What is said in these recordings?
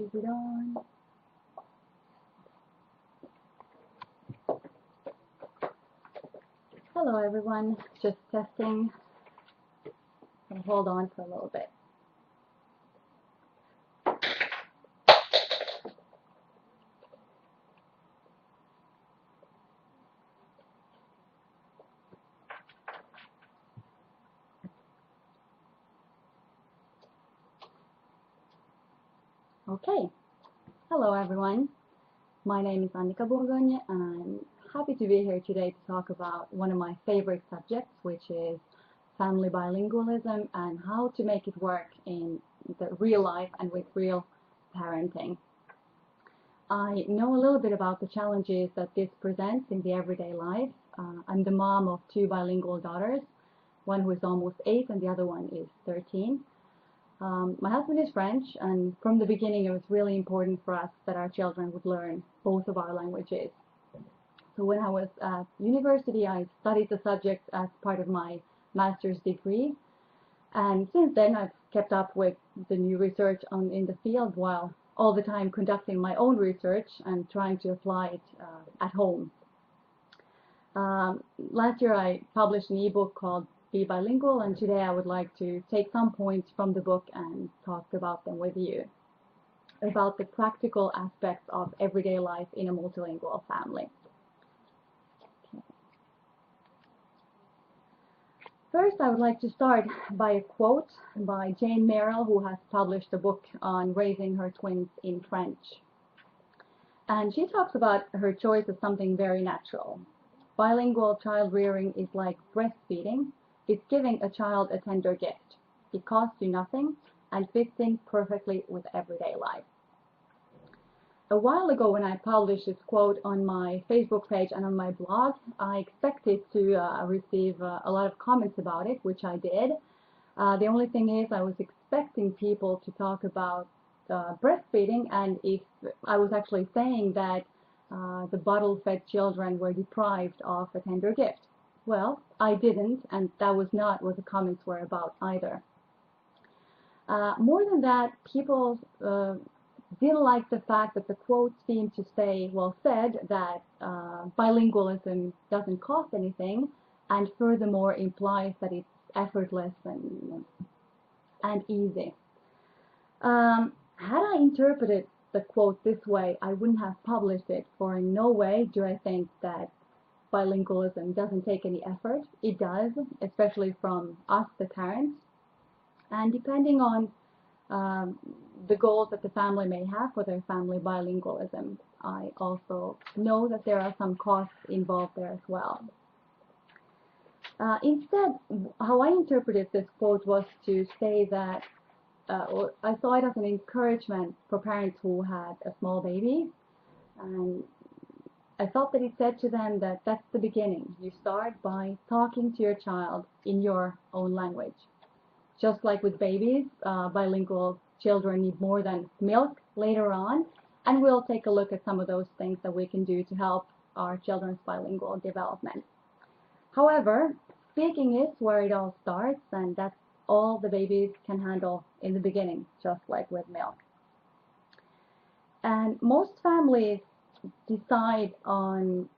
Is it on? Hello everyone, just testing. So hold on for a little bit. Okay, hello everyone. My name is Annika Bourgogne and I'm happy to be here today to talk about one of my favorite subjects, which is family bilingualism and how to make it work in the real life and with real parenting. I know a little bit about the challenges that this presents in the everyday life. I'm the mom of two bilingual daughters, one who is almost 8 and the other one is 13. My husband is French, and from the beginning it was really important for us that our children would learn both of our languages. So when I was at university, I studied the subject as part of my master's degree, and since then I've kept up with the new research in the field while all the time conducting my own research and trying to apply it at home. Last year I published an ebook called Be Bilingual, and today I would like to take some points from the book and talk about them with you, about the practical aspects of everyday life in a multilingual family. Okay. First, I would like to start by a quote by Jane Merrill, who has published a book on raising her twins in French. And she talks about her choice as something very natural. Bilingual child rearing is like breastfeeding. It's giving a child a tender gift. It costs you nothing and fits in perfectly with everyday life. A while ago, when I published this quote on my Facebook page and on my blog, I expected to receive a lot of comments about it, which I did. The only thing is I was expecting people to talk about breastfeeding, and if I was actually saying that the bottle-fed children were deprived of a tender gift. Well, I didn't, and that was not what the comments were about either. More than that, people didn't like the fact that the quote seemed to say, well said, that bilingualism doesn't cost anything, and furthermore implies that it's effortless and easy. Had I interpreted the quote this way, I wouldn't have published it, for in no way do I think that bilingualism doesn't take any effort. It does, especially from us, the parents. And depending on the goals that the family may have for their family bilingualism, I also know that there are some costs involved there as well. Instead, how I interpreted this quote was to say that I saw it as an encouragement for parents who had a small baby, and I felt that it said to them that that's the beginning. You start by talking to your child in your own language. Just like with babies, bilingual children need more than milk later on, and we'll take a look at some of those things that we can do to help our children's bilingual development. However, speaking is where it all starts, and that's all the babies can handle in the beginning, just like with milk. And most families decide on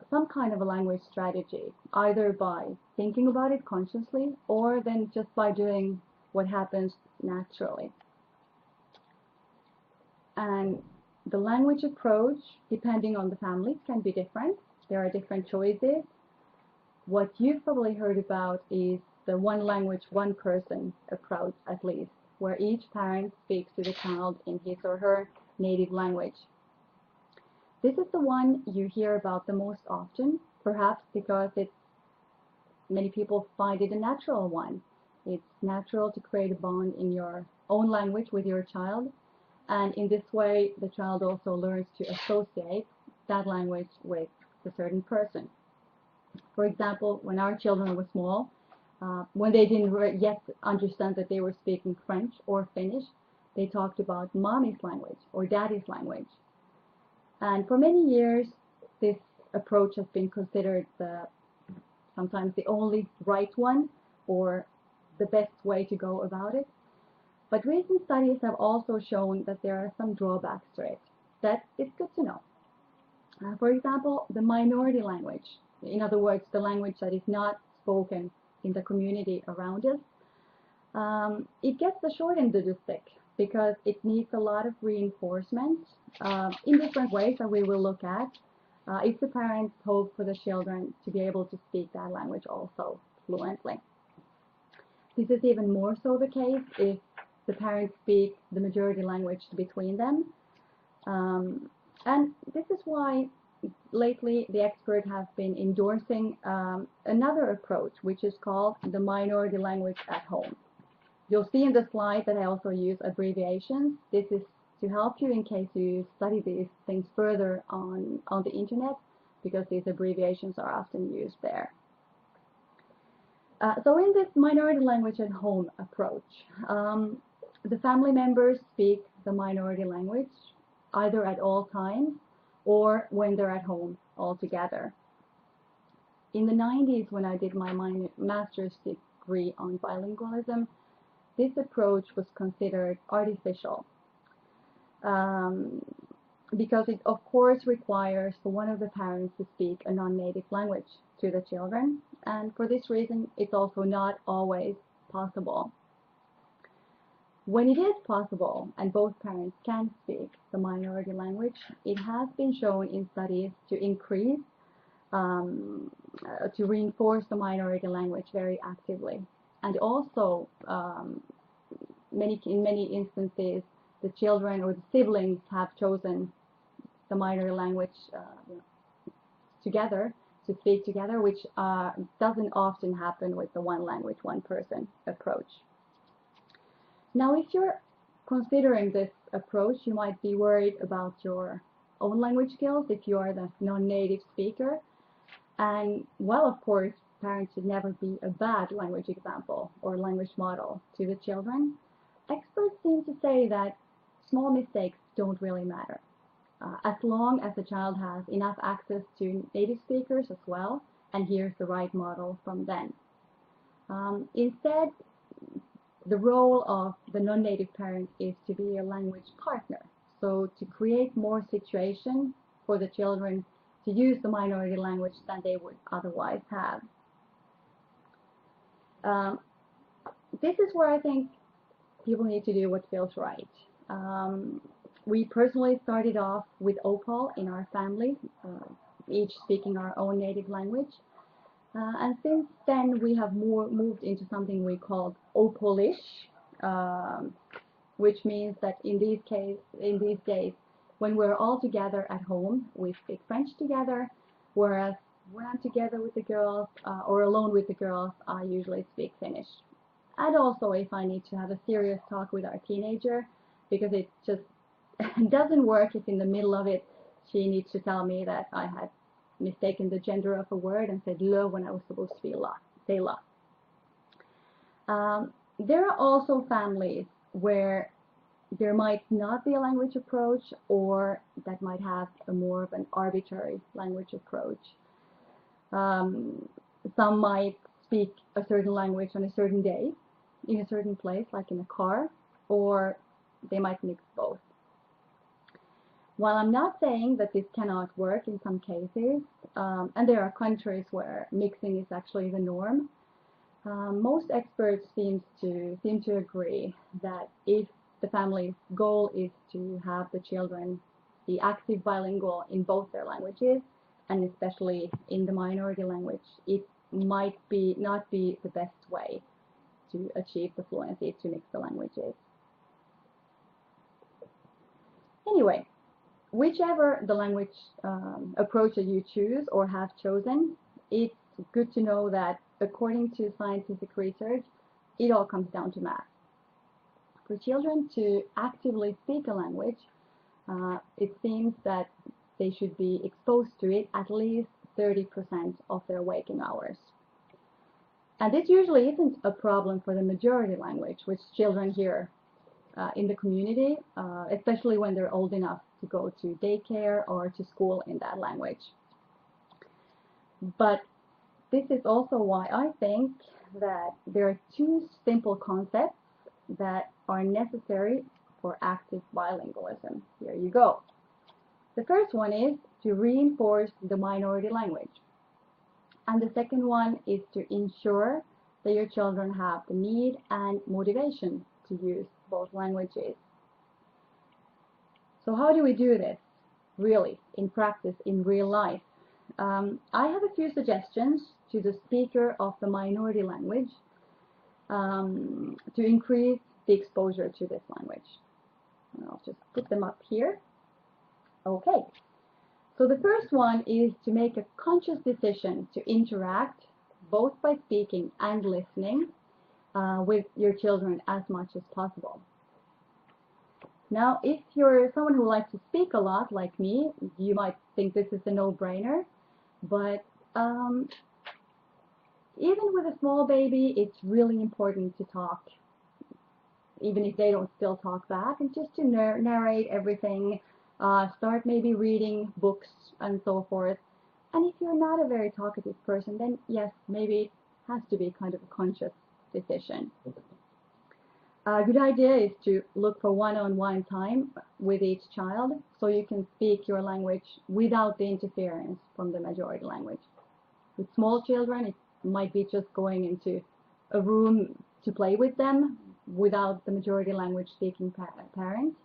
some kind of a language strategy, either by thinking about it consciously or then just by doing what happens naturally. And the language approach, depending on the family, can be different. There are different choices. What you've probably heard about is the one language, one person approach, at least, where each parent speaks to the child in his or her native language. This is the one you hear about the most often, perhaps because many people find it a natural one. It's natural to create a bond in your own language with your child, and in this way the child also learns to associate that language with a certain person. For example, when our children were small, when they didn't yet understand that they were speaking French or Finnish, they talked about mommy's language or daddy's language. And for many years, this approach has been considered sometimes the only right one or the best way to go about it. But recent studies have also shown that there are some drawbacks to it. That is good to know. For example, the minority language, in other words, the language that is not spoken in the community around us, it gets the short end of the stick because it needs a lot of reinforcement in different ways that we will look at if the parents hope for the children to be able to speak that language also fluently. This is even more so the case if the parents speak the majority language between them. And this is why lately the experts have been endorsing another approach, which is called the minority language at home. You'll see in the slide that I also use abbreviations. This is to help you in case you study these things further on the internet, because these abbreviations are often used there. So in this minority language at home approach, the family members speak the minority language either at all times or when they're at home all together. In the 90s, when I did my master's degree on bilingualism, this approach was considered artificial because it, of course, requires for one of the parents to speak a non-native language to the children, and for this reason, it's also not always possible. When it is possible and both parents can speak the minority language, it has been shown in studies to increase, to reinforce the minority language very actively. And also, in many instances, the children or the siblings have chosen the minority language together, to speak together, which doesn't often happen with the one language, one person approach. Now, if you're considering this approach, you might be worried about your own language skills if you are the non-native speaker. And, well, of course, parents should never be a bad language example or language model to the children. Experts seem to say that small mistakes don't really matter, as long as the child has enough access to native speakers as well and hears the right model from them. Instead, the role of the non-native parent is to be a language partner, so to create more situations for the children to use the minority language than they would otherwise have. This is where I think people need to do what feels right. We personally started off with OPAL in our family, each speaking our own native language. And since then, we have moved into something we call OPALish, which means that in these days, when we're all together at home, we speak French together, whereas when I'm together with the girls or alone with the girls, I usually speak Finnish. And also if I need to have a serious talk with our teenager, because it just doesn't work if in the middle of it she needs to tell me that I had mistaken the gender of a word and said le when I was supposed to say la. There are also families where there might not be a language approach, or that might have a more of an arbitrary language approach. Some might speak a certain language on a certain day, in a certain place, like in a car, or they might mix both. While I'm not saying that this cannot work in some cases, and there are countries where mixing is actually the norm, most experts seem to agree that if the family's goal is to have the children be active bilingual in both their languages, and especially in the minority language, it might not be the best way to achieve the fluency to mix the languages. Anyway, whichever the language approach that you choose or have chosen, it's good to know that according to scientific research, it all comes down to math. For children to actively speak a language, it seems that they should be exposed to it at least 30% of their waking hours. And this usually isn't a problem for the majority language, which children hear in the community, especially when they're old enough to go to daycare or to school in that language. But this is also why I think that there are two simple concepts that are necessary for active bilingualism. Here you go. The first one is to reinforce the minority language. And the second one is to ensure that your children have the need and motivation to use both languages. So how do we do this, really, in practice, in real life? I have a few suggestions to the speaker of the minority language to increase the exposure to this language. I'll just put them up here. Okay. So the first one is to make a conscious decision to interact both by speaking and listening with your children as much as possible. Now, if you're someone who likes to speak a lot, like me, you might think this is a no-brainer, but even with a small baby, it's really important to talk, even if they don't still talk back, and just to narrate everything, start maybe reading books and so forth. And if you're not a very talkative person, then yes, maybe it has to be kind of a conscious decision. A good idea is to look for one-on-one time with each child so you can speak your language without the interference from the majority language. With small children, it might be just going into a room to play with them without the majority language speaking parents.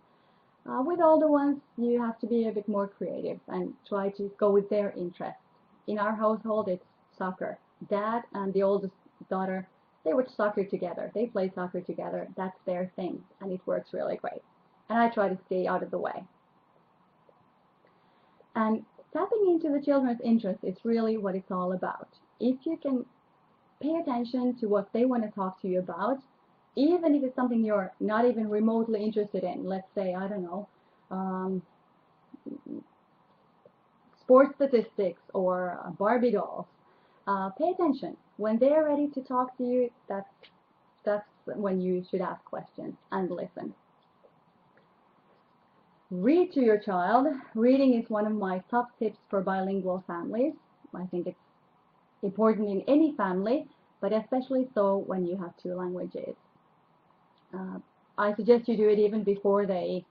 With older ones, you have to be a bit more creative and try to go with their interests. In our household, it's soccer. Dad and the oldest daughter, they watch soccer together. They play soccer together. That's their thing, and it works really great. And I try to stay out of the way. And tapping into the children's interests is really what it's all about. If you can pay attention to what they want to talk to you about, even if it's something you're not even remotely interested in, let's say, I don't know, sports statistics or Barbie dolls, pay attention. When they're ready to talk to you, that's when you should ask questions and listen. Read to your child. Reading is one of my top tips for bilingual families. I think it's important in any family, but especially so when you have two languages. I suggest you do it even before they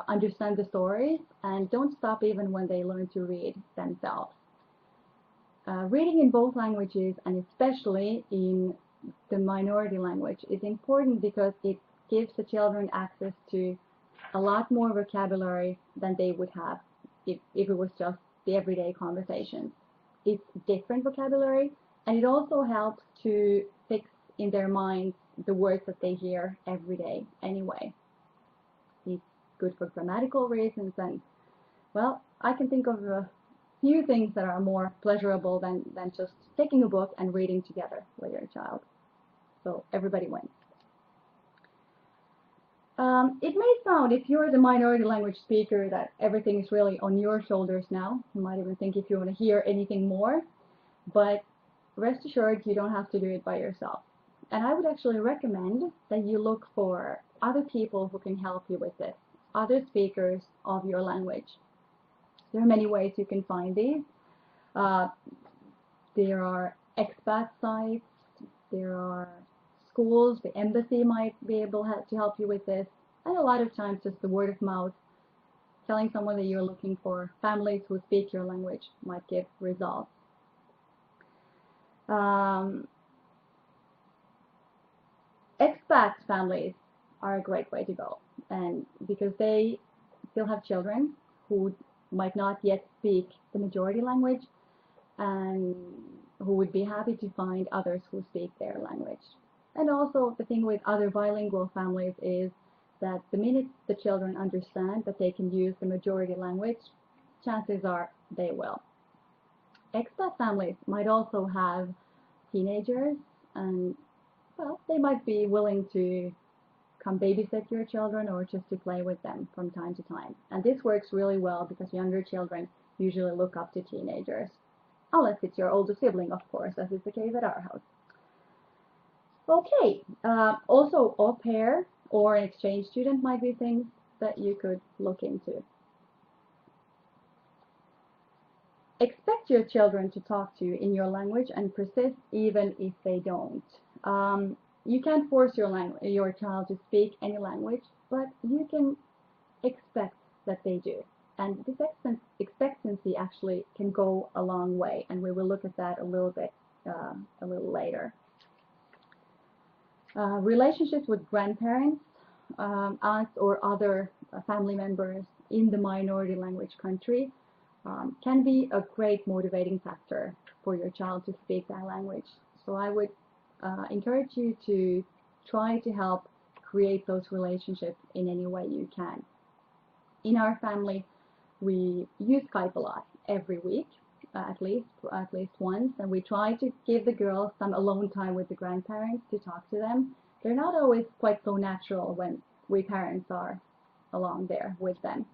understand the stories, and don't stop even when they learn to read themselves. Reading in both languages, and especially in the minority language, is important because it gives the children access to a lot more vocabulary than they would have if it was just the everyday conversations. It's different vocabulary, and it also helps to fix in their minds the words that they hear every day anyway. It's good for grammatical reasons, and, well, I can think of a few things that are more pleasurable than just taking a book and reading together with your child. So everybody wins. It may sound, if you're the minority language speaker, that everything is really on your shoulders now. You might even think if you want to hear anything more, but rest assured you don't have to do it by yourself. And I would actually recommend that you look for other people who can help you with this, other speakers of your language. There are many ways you can find these. There are expat sites, there are schools, the embassy might be able to help you with this, and a lot of times just the word of mouth, telling someone that you're looking for families who speak your language might give results. Expat families are a great way to go, and because they still have children who might not yet speak the majority language and who would be happy to find others who speak their language. And also the thing with other bilingual families is that the minute the children understand that they can use the majority language, chances are they will. Expat families might also have teenagers, and, well, they might be willing to come babysit your children or just to play with them from time to time. And this works really well because younger children usually look up to teenagers. Unless it's your older sibling, of course, as is the case at our house. Okay, also au pair or an exchange student might be things that you could look into. Expect your children to talk to you in your language and persist even if they don't. you can't force your child to speak any language, but you can expect that they do. And this expectancy actually can go a long way, and we will look at that a little bit a little later. Relationships with grandparents, aunts, or other family members in the minority language country can be a great motivating factor for your child to speak that language. So I would encourage you to try to help create those relationships in any way you can. In our family, we use Skype a lot every week, at least once, and we try to give the girls some alone time with the grandparents to talk to them. They're not always quite so natural when we parents are along there with them.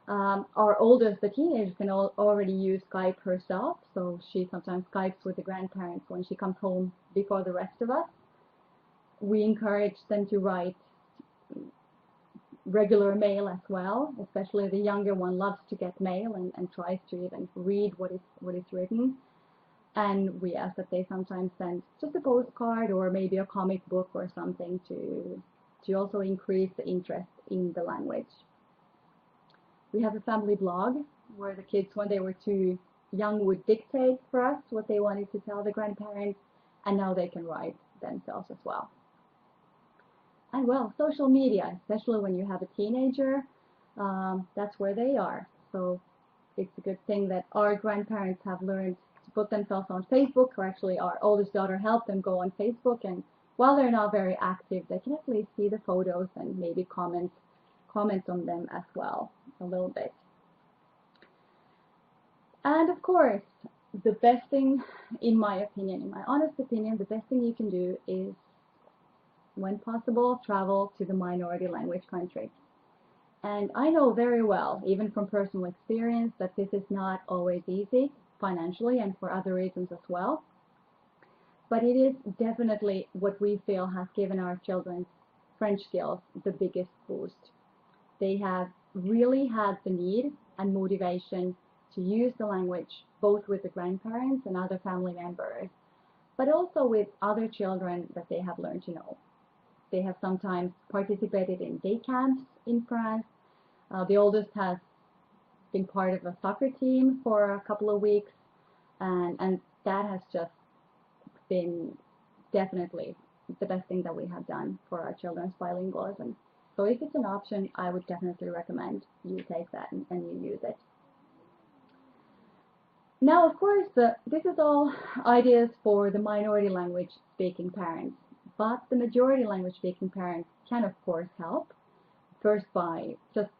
Our oldest, the teenager, can already use Skype herself, so she sometimes Skypes with the grandparents when she comes home before the rest of us. We encourage them to write regular mail as well, especially the younger one loves to get mail and tries to even read what is written. And we ask that they sometimes send just a postcard or maybe a comic book or something to also increase the interest in the language. We have a family blog where the kids, when they were too young, would dictate for us what they wanted to tell the grandparents, and now they can write themselves as well. And well, social media, especially when you have a teenager, that's where they are. So it's a good thing that our grandparents have learned to put themselves on Facebook, or actually our oldest daughter helped them go on Facebook, and while they're not very active, they can at least see the photos and maybe comment on them as well a little bit. And of course, the best thing, in my opinion, in my honest opinion, the best thing you can do is, when possible, travel to the minority language country. And I know very well, even from personal experience, that this is not always easy financially and for other reasons as well. But it is definitely what we feel has given our children's French skills the biggest boost. They have really had the need and motivation to use the language both with the grandparents and other family members, but also with other children that they have learned to know. They have sometimes participated in day camps in France. The oldest has been part of a soccer team for a couple of weeks, and that has just been definitely the best thing that we have done for our children's bilingualism. So if it's an option, I would definitely recommend you take that and you use it. Now, of course, this is all ideas for the minority language speaking parents, but the majority language speaking parents can, of course, help. First, by just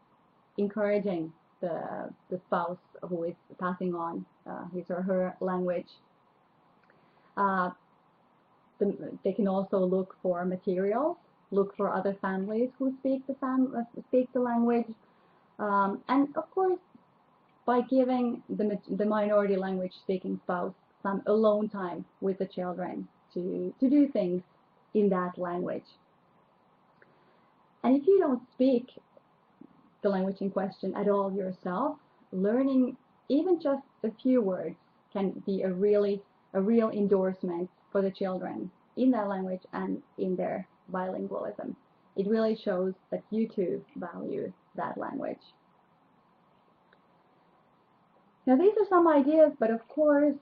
encouraging the spouse who is passing on his or her language. They can also look for materials, look for other families who speak the language, and of course, by giving the minority language speaking spouse some alone time with the children to do things in that language. And if you don't speak the language in question at all yourself, learning even just a few words can be a real endorsement for the children in that language and in their bilingualism. It really shows that you too value that language. Now, these are some ideas, but of course,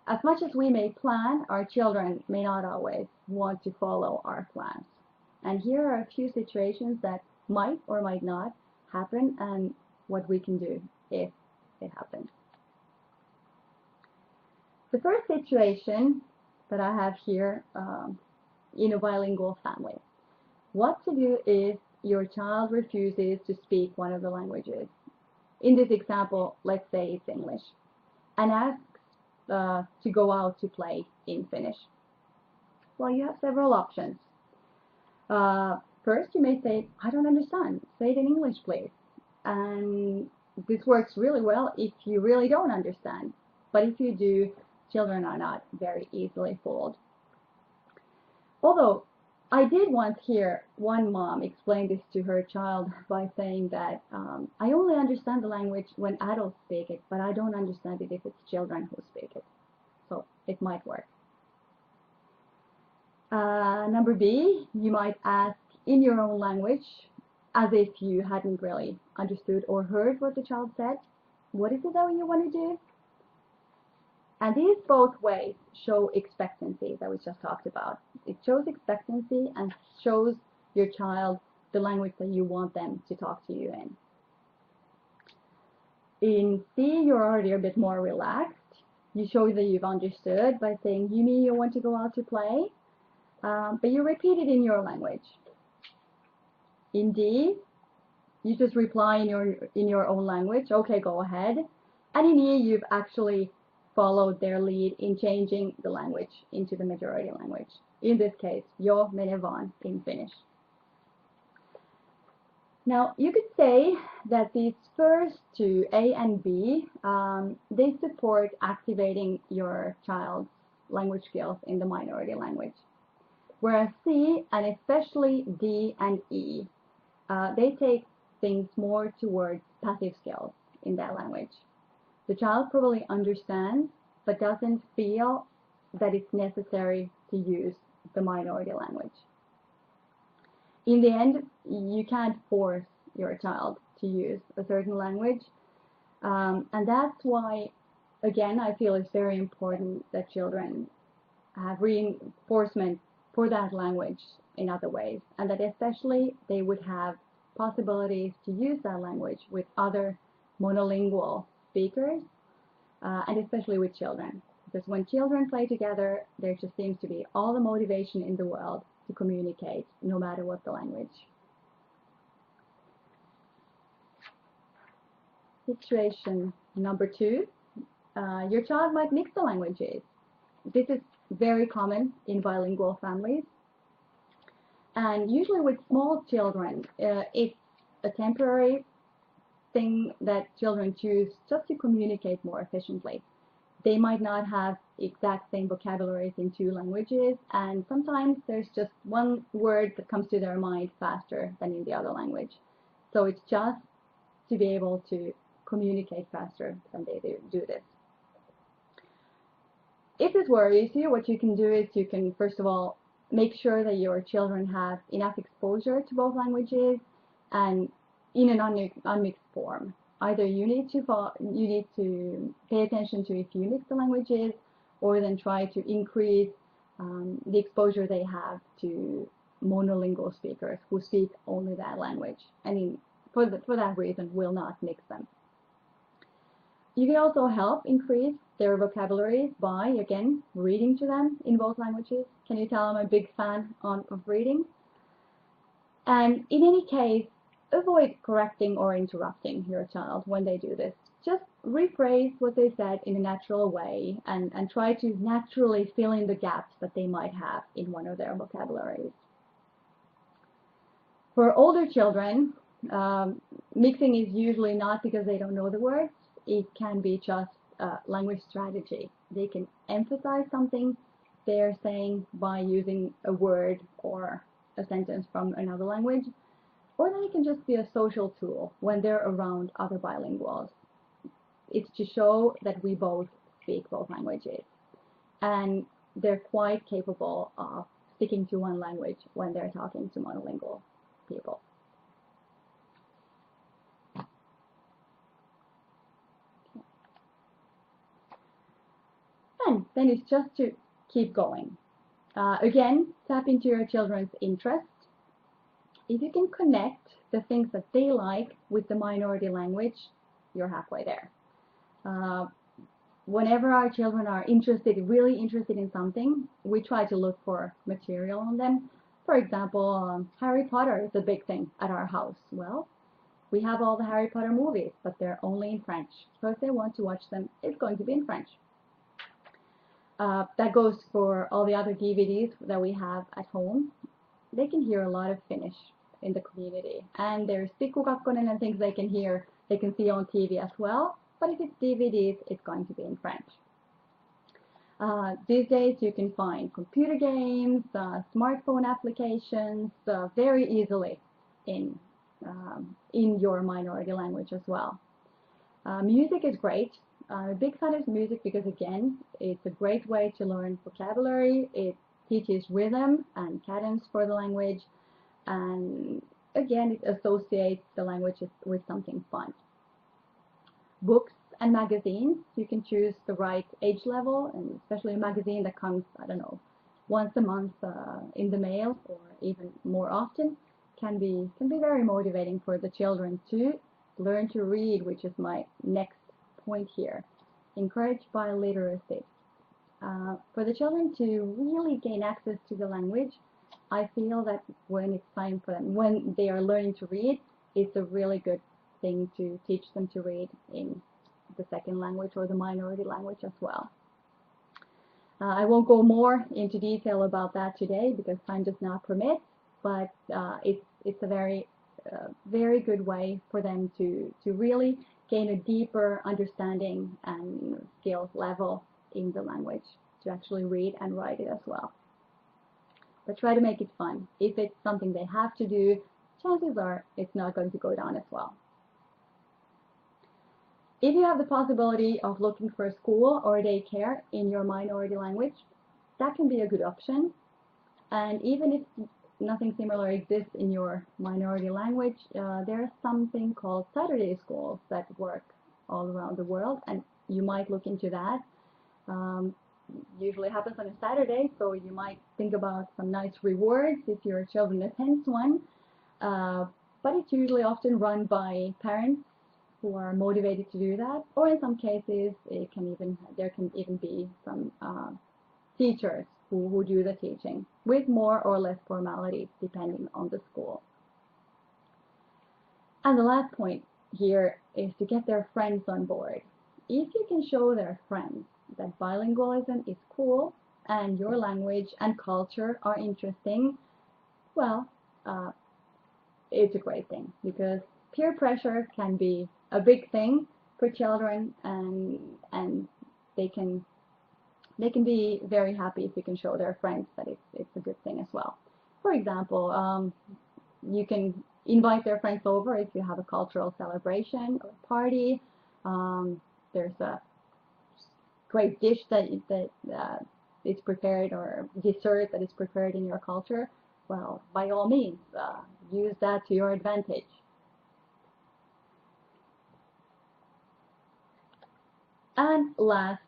as much as we may plan, our children may not always want to follow our plans. And here are a few situations that might or might not happen and what we can do if it happens. The first situation that I have here in a bilingual family. What to do if your child refuses to speak one of the languages? In this example, let's say it's English, and asks to go out to play in Finnish. Well, you have several options. First, you may say, I don't understand. Say it in English, please. And this works really well if you really don't understand. But if you do, children are not very easily fooled. Although, I did once hear one mom explain this to her child by saying that I only understand the language when adults speak it, but I don't understand it if it's children who speak it. So it might work. Number B, you might ask in your own language, as if you hadn't really understood or heard what the child said. What is it that you want to do? And these both ways show expectancy that we just talked about. It shows expectancy and shows your child the language that you want them to talk to you in. In C, you're already a bit more relaxed. You show that you've understood by saying, you mean you want to go out to play? But you repeat it in your language. In D, you just reply in your own language, okay, go ahead. And in E, you've actually followed their lead in changing the language into the majority language. In this case, jag menar van in Finnish. Now, you could say that these first two, A and B, they support activating your child's language skills in the minority language. Whereas C, and especially D and E, they take things more towards passive skills in that language. The child probably understands, but doesn't feel that it's necessary to use the minority language. In the end, you can't force your child to use a certain language. And that's why, again, I feel it's very important that children have reinforcement for that language in other ways, and that especially they would have possibilities to use that language with other monolingual speakers, and especially with children. Because when children play together, there just seems to be all the motivation in the world to communicate, no matter what the language. Situation number 2, your child might mix the languages. This is very common in bilingual families. And usually with small children, it's a temporary thing that children choose just to communicate more efficiently. They might not have exact same vocabularies in 2 languages, and sometimes there's just one word that comes to their mind faster than in the other language. So it's just to be able to communicate faster than they do this. If this worries you, what you can do is you can, first of all, make sure that your children have enough exposure to both languages and in an unmixed form. Either you need to pay attention to if you mix the languages, or then try to increase the exposure they have to monolingual speakers who speak only that language, and for that reason will not mix them. You can also help increase their vocabulary by, again, reading to them in both languages. Can you tell I'm a big fan of reading? And in any case, avoid correcting or interrupting your child when they do this. Just rephrase what they said in a natural way and try to naturally fill in the gaps that they might have in one of their vocabularies. For older children, mixing is usually not because they don't know the words. It can be just language strategy. They can emphasize something they're saying by using a word or a sentence from another language, or they can just be a social tool when they're around other bilinguals. It's to show that we both speak both languages, and they're quite capable of sticking to one language when they're talking to monolingual people. And then it's just to keep going. Again, tap into your children's interests. If you can connect the things that they like with the minority language, you're halfway there. Whenever our children are really interested in something, we try to look for material on them. For example, Harry Potter is a big thing at our house. Well, we have all the Harry Potter movies, but they're only in French. So if they want to watch them, it's going to be in French. That goes for all the other DVDs that we have at home. They can hear a lot of Finnish in the community. And there's Pikku Kakkonen and things they can see on TV as well. But if it's DVDs, it's going to be in French. These days you can find computer games, smartphone applications very easily in your minority language as well. Music is great. I'm a big fan of music because, again, it's a great way to learn vocabulary. It teaches rhythm and cadence for the language, and again, it associates the language with something fun. Books and magazines, you can choose the right age level, and especially a magazine that comes, I don't know, once a month in the mail or even more often, can be very motivating for the children to learn to read, which is my next point here. Encourage biliteracy. For the children to really gain access to the language, I feel that when it's time for them, when they are learning to read, it's a really good thing to teach them to read in the second language or the minority language as well. I won't go more into detail about that today because time does not permit, but it's a very good way for them to really gain a deeper understanding and skills level in the language, to actually read and write it as well. But try to make it fun. If it's something they have to do, chances are it's not going to go down as well. If you have the possibility of looking for a school or a daycare in your minority language, that can be a good option. And even if nothing similar exists in your minority language, there's something called Saturday schools that work all around the world, and you might look into that. Usually happens on a Saturday, so you might think about some nice rewards if your children attend one. But it's usually often run by parents who are motivated to do that, or in some cases there can even be some teachers who do the teaching with more or less formality depending on the school. And the last point here is to get their friends on board. If you can show their friends that bilingualism is cool and your language and culture are interesting, well, it's a great thing, because peer pressure can be a big thing for children, and they can be very happy if you can show their friends that it's a good thing as well. For example, you can invite their friends over if you have a cultural celebration or party. There's a great dish that is prepared, or dessert that is prepared in your culture. Well, by all means, use that to your advantage. And last,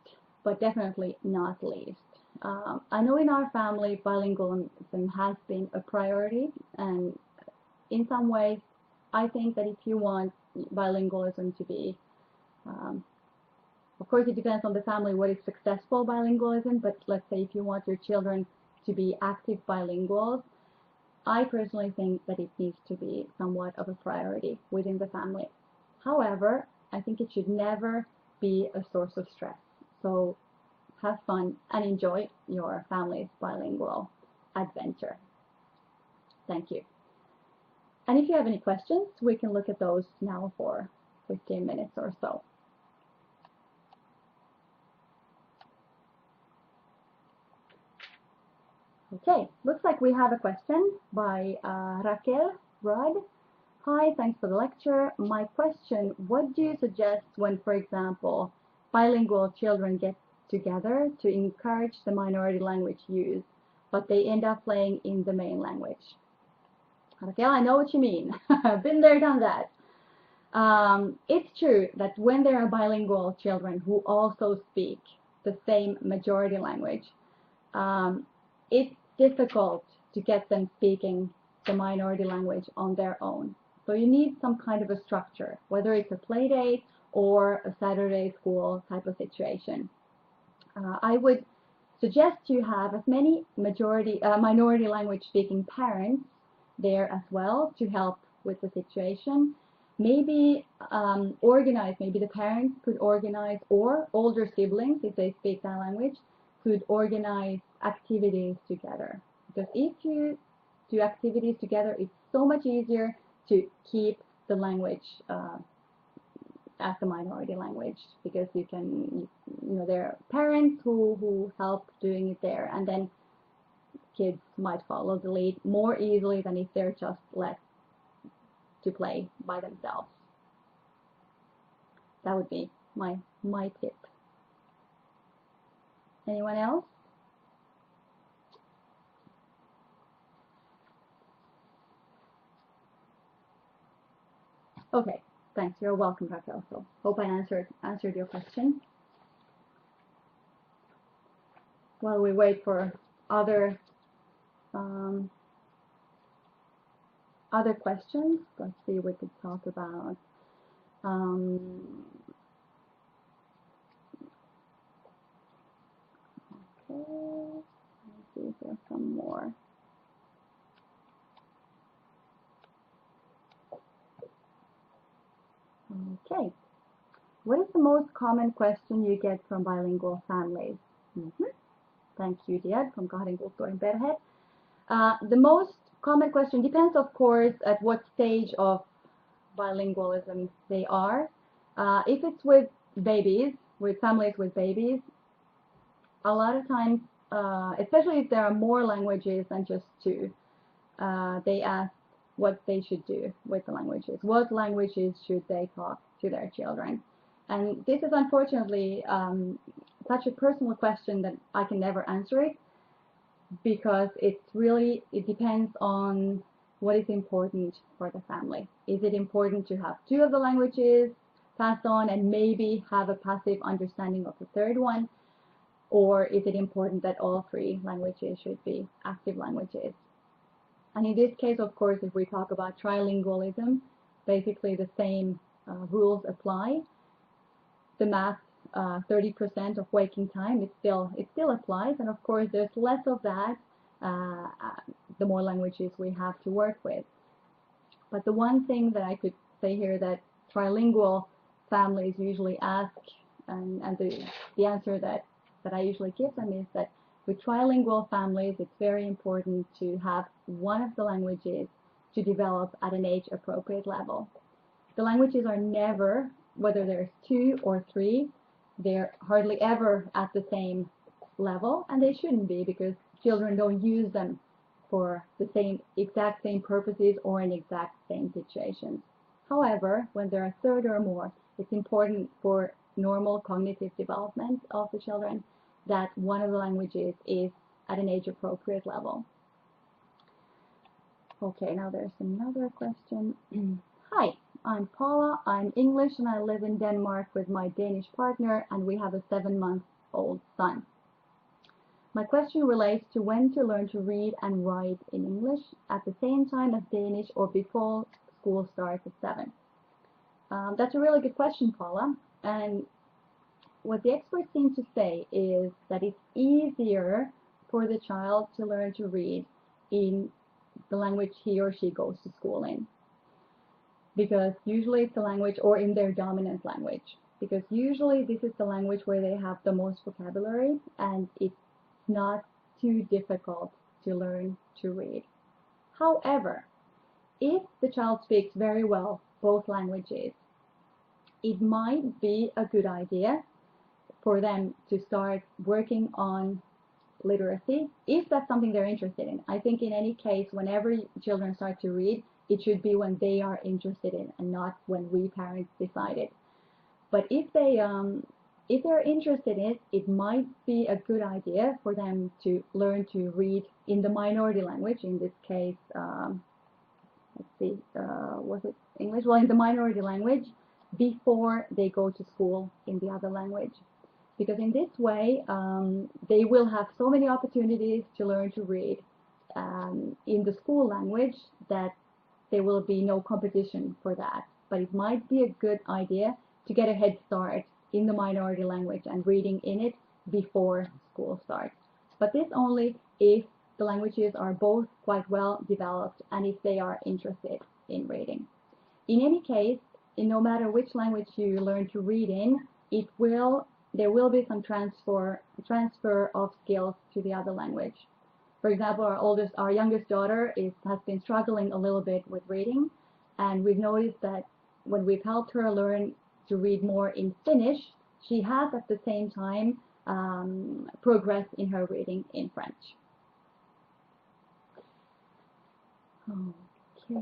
but definitely not least, I know in our family bilingualism has been a priority, and in some ways I think that if you want bilingualism to be, of course it depends on the family what is successful bilingualism, but let's say if you want your children to be active bilinguals, I personally think that it needs to be somewhat of a priority within the family. However, I think it should never be a source of stress. So have fun and enjoy your family's bilingual adventure. Thank you. And if you have any questions, we can look at those now for 15 minutes or so. Okay, looks like we have a question by Raquel Rudd. Hi, thanks for the lecture. My question, what do you suggest when, for example, bilingual children get together to encourage the minority language use, but they end up playing in the main language? Raquel, I know what you mean. I've been there, done that. It's true that when there are bilingual children who also speak the same majority language, it's difficult to get them speaking the minority language on their own. So you need some kind of a structure, whether it's a play date or a Saturday school type of situation. I would suggest you have as many minority language speaking parents there as well to help with the situation. Maybe maybe the parents could organize, or older siblings, if they speak that language, could organize activities together. Because if you do activities together, it's so much easier to keep the language as a minority language, because there are parents who help doing it there, and then kids might follow the lead more easily than if they're just left to play by themselves. That would be my tip. Anyone else? Okay, thanks. You're welcome, Raquel. So hope I answered your question. While we wait for other questions, let's see what we could talk about. Okay, let's see if there's some more. Okay, what is the most common question you get from bilingual families? Thank you, Diad, from kahden, kulttuurin, perheet. The most common question depends, of course, at what stage of bilingualism they are. If it's with babies, with families with babies, a lot of times, especially if there are more languages than just two, they ask what they should do with the languages. What languages should they talk to their children? And this is unfortunately such a personal question that I can never answer it, because it depends on what is important for the family. Is it important to have two of the languages passed on and maybe have a passive understanding of the third one? Or is it important that all three languages should be active languages? And in this case, of course, if we talk about trilingualism, basically the same rules apply. The math, 30% of waking time, it still applies, and of course there's less of that the more languages we have to work with. But the one thing that I could say here that trilingual families usually ask, and the answer that I usually give them is that with trilingual families, it's very important to have one of the languages to develop at an age-appropriate level. The languages are never, whether there's two or three, they're hardly ever at the same level, and they shouldn't be, because children don't use them for the exact same purposes or in exact same situations. However, when there are third or more, it's important for normal cognitive development of the children that one of the languages is at an age-appropriate level. Okay, now there's another question. Hi, I'm Paula. I'm English and I live in Denmark with my Danish partner, and we have a 7-month-old son. My question relates to when to learn to read and write in English at the same time as Danish or before school starts at 7. That's a really good question, Paula. And what the experts seem to say is that it's easier for the child to learn to read in the language he or she goes to school in, because usually it's the language, or in their dominant language, because usually this is the language where they have the most vocabulary, and it's not too difficult to learn to read. However, if the child speaks very well both languages, it might be a good idea for them to start working on literacy, if that's something they're interested in. I think in any case, whenever children start to read, it should be when they are interested in, and not when we parents decide it. But if they're interested in it, it might be a good idea for them to learn to read in the minority language. In this case, let's see, was it English? Well, in the minority language, before they go to school in the other language. Because in this way, they will have so many opportunities to learn to read in the school language that there will be no competition for that. But it might be a good idea to get a head start in the minority language and reading in it before school starts. But this only if the languages are both quite well developed and if they are interested in reading. In any case, no matter which language you learn to read in, there will be some transfer of skills to the other language. For example, our youngest daughter has been struggling a little bit with reading, and we've noticed that when we've helped her learn to read more in Finnish, she has at the same time progressed in her reading in French. Okay.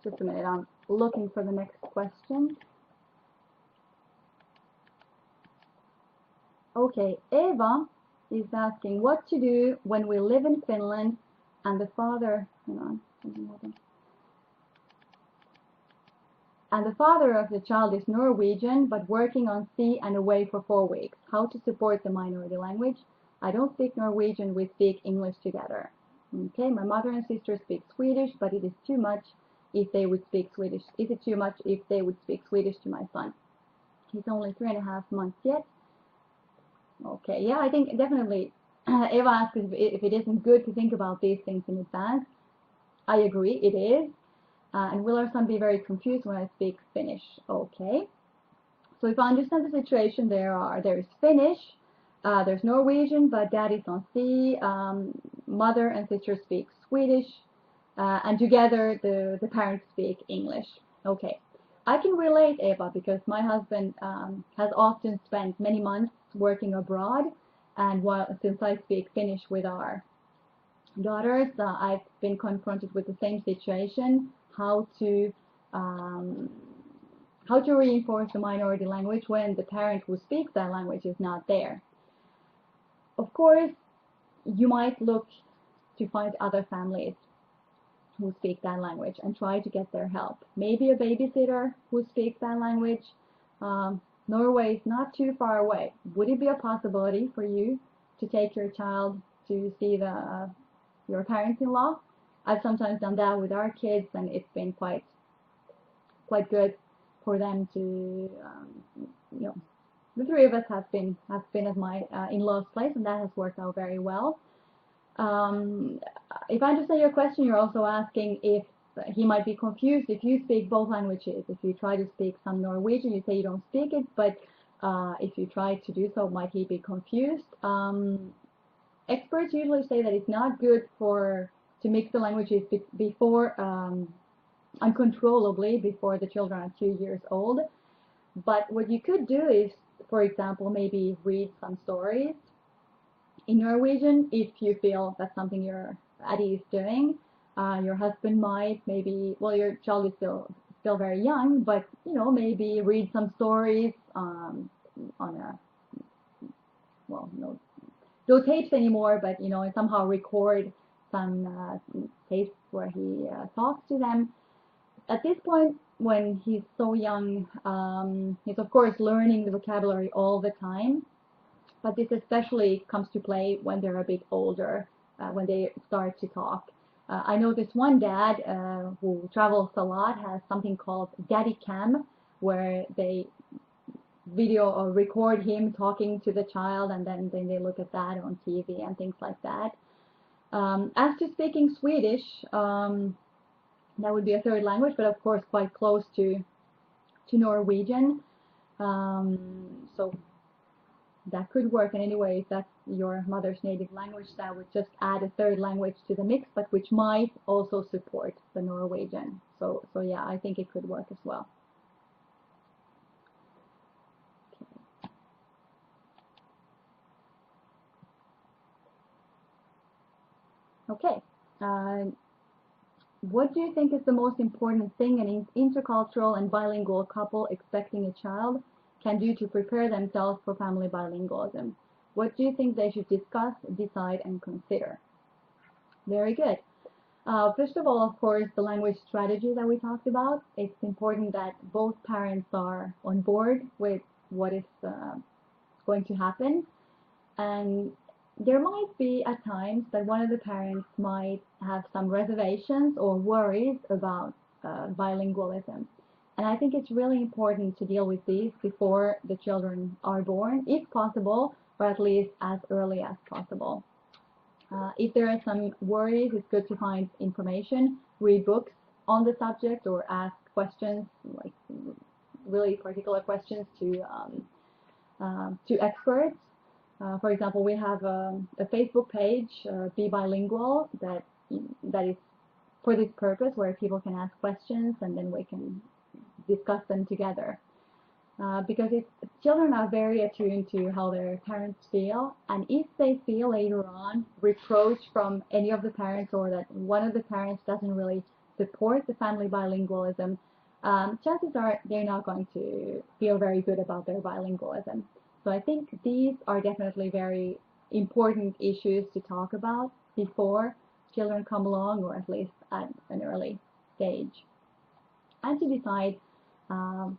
Just a minute, I'm looking for the next question. Okay, Eva is asking what to do when we live in Finland and the father, hang on, something happened. And the father of the child is Norwegian, but working on sea and away for 4 weeks. How to support the minority language? I don't speak Norwegian, we speak English together. Okay, my mother and sister speak Swedish, but it is too much if they would speak Swedish. Is it too much if they would speak Swedish to my son? He's only 3.5 months yet. Okay, yeah, I think definitely Eva asked if it isn't good to think about these things in advance. I agree, it is. And will our son be very confused when I speak Finnish? Okay. So if I understand the situation, there is Finnish, there's Norwegian, but dad is on sea, mother and sister speak Swedish, and together the parents speak English. Okay. I can relate, Eva, because my husband has often spent many months working abroad, and since I speak Finnish with our daughters, I've been confronted with the same situation, how to reinforce the minority language when the parent who speaks that language is not there. Of course, you might look to find other families who speak that language and try to get their help. Maybe a babysitter who speaks that language. Norway is not too far away. Would it be a possibility for you to take your child to see your parents-in-law? I've sometimes done that with our kids, and it's been quite good for them to, the three of us have been at my in-laws' place, and that has worked out very well. If I understand your question, you're also asking if he might be confused if you speak both languages. If you try to speak some Norwegian, you say you don't speak it, but if you try to do so, might he be confused? Experts usually say that it's not good to mix the languages before uncontrollably before the children are 2 years old. But what you could do is, for example, maybe read some stories in Norwegian if you feel that's something you're at ease doing. Your husband might maybe, well, your child is still very young, but maybe read some stories on a, well, no tapes anymore, but and somehow record some tapes where he talks to them. At this point, when he's so young, he's of course learning the vocabulary all the time, but this especially comes to play when they're a bit older, when they start to talk. I know this one dad who travels a lot has something called Daddy Cam, where they video or record him talking to the child, and then they look at that on TV and things like that. As to speaking Swedish, that would be a third language, but of course quite close to Norwegian. So that could work. And anyway, if that's your mother's native language, that would just add a third language to the mix, but which might also support the Norwegian. So yeah, I think it could work as well. Okay. What do you think is the most important thing an intercultural and bilingual couple expecting a child can do to prepare themselves for family bilingualism? What do you think they should discuss, decide, and consider? Very good. First of all, of course, the language strategy that we talked about. It's important that both parents are on board with what is going to happen. And there might be at times that one of the parents might have some reservations or worries about bilingualism. And I think it's really important to deal with these before the children are born, if possible, or at least as early as possible. If there are some worries, it's good to find information, read books on the subject, or ask questions, like really particular questions to experts. For example, we have a Facebook page, Be Bilingual, that is for this purpose, where people can ask questions and then we can discuss them together. Because children are very attuned to how their parents feel, and if they feel later on reproach from any of the parents, or that one of the parents doesn't really support the family bilingualism, chances are they're not going to feel very good about their bilingualism. So I think these are definitely very important issues to talk about before children come along, or at least at an early stage, and to decide um,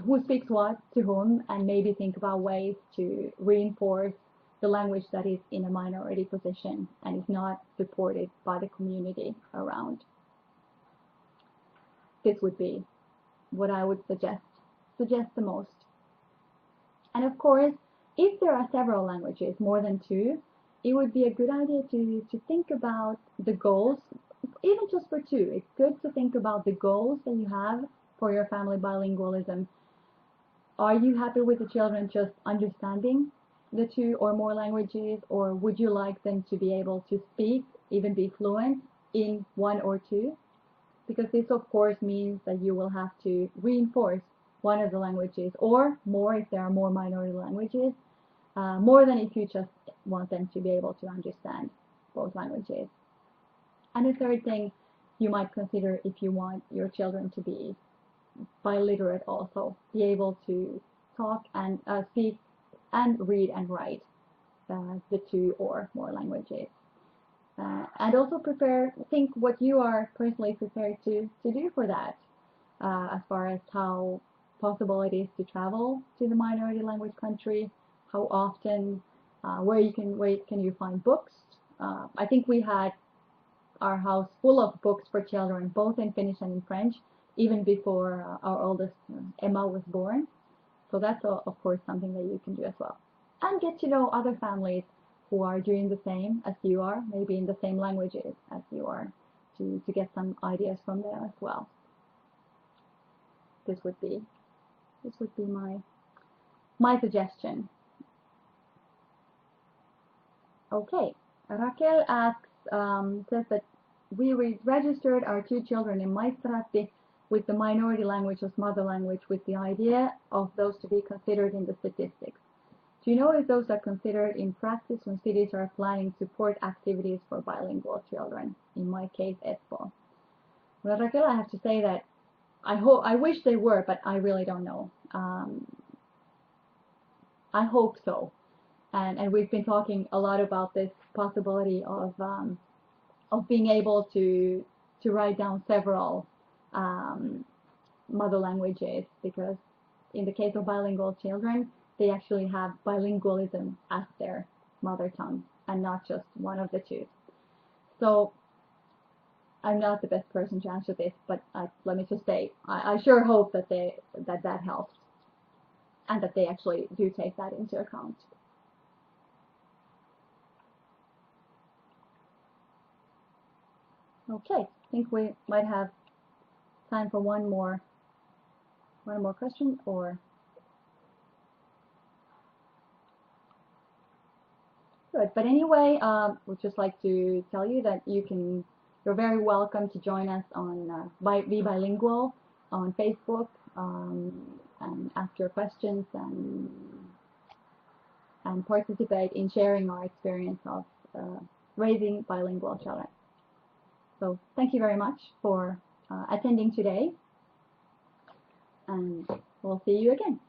who speaks what to whom, and maybe think about ways to reinforce the language that is in a minority position and is not supported by the community around. This would be what I would suggest the most. And of course, if there are several languages, more than two, it would be a good idea to think about the goals, even just for two. It's good to think about the goals that you have for your family bilingualism. Are you happy with the children just understanding the two or more languages, or would you like them to be able to speak, even be fluent in one or two? Because this of course means that you will have to reinforce one of the languages, or more if there are more minority languages, more than if you just want them to be able to understand both languages. And the third thing you might consider, if you want your children to be biliterate also, be able to talk and speak and read and write the two or more languages. And also think what you are personally prepared to do for that, as far as how possible it is to travel to the minority language country, how often, where can you find books. I think we had our house full of books for children, both in Finnish and in French, even before our oldest Emma was born. So that's of course something that you can do as well. And get to know other families who are doing the same as you are, maybe in the same languages as you are, to get some ideas from there as well. This would be my suggestion. Okay, Raquel asks, says that we registered our two children in Maistraatti with the minority language as mother language, with the idea of those to be considered in the statistics. Do you know if those are considered in practice when cities are planning support activities for bilingual children? In my case, Espoo. Well, Raquel, I have to say that I wish they were, but I really don't know. I hope so. And we've been talking a lot about this possibility of being able to write down several mother languages, because in the case of bilingual children, they actually have bilingualism as their mother tongue and not just one of the two. So I'm not the best person to answer this, but let me just say I sure hope that that helps, and that they actually do take that into account. Okay, I think we might have time for one more question, or good. But anyway, would just like to tell you that you're very welcome to join us on Be Bilingual on Facebook, and ask your questions and participate in sharing our experience of raising bilingual children. So thank you very much for attending today, and we'll see you again.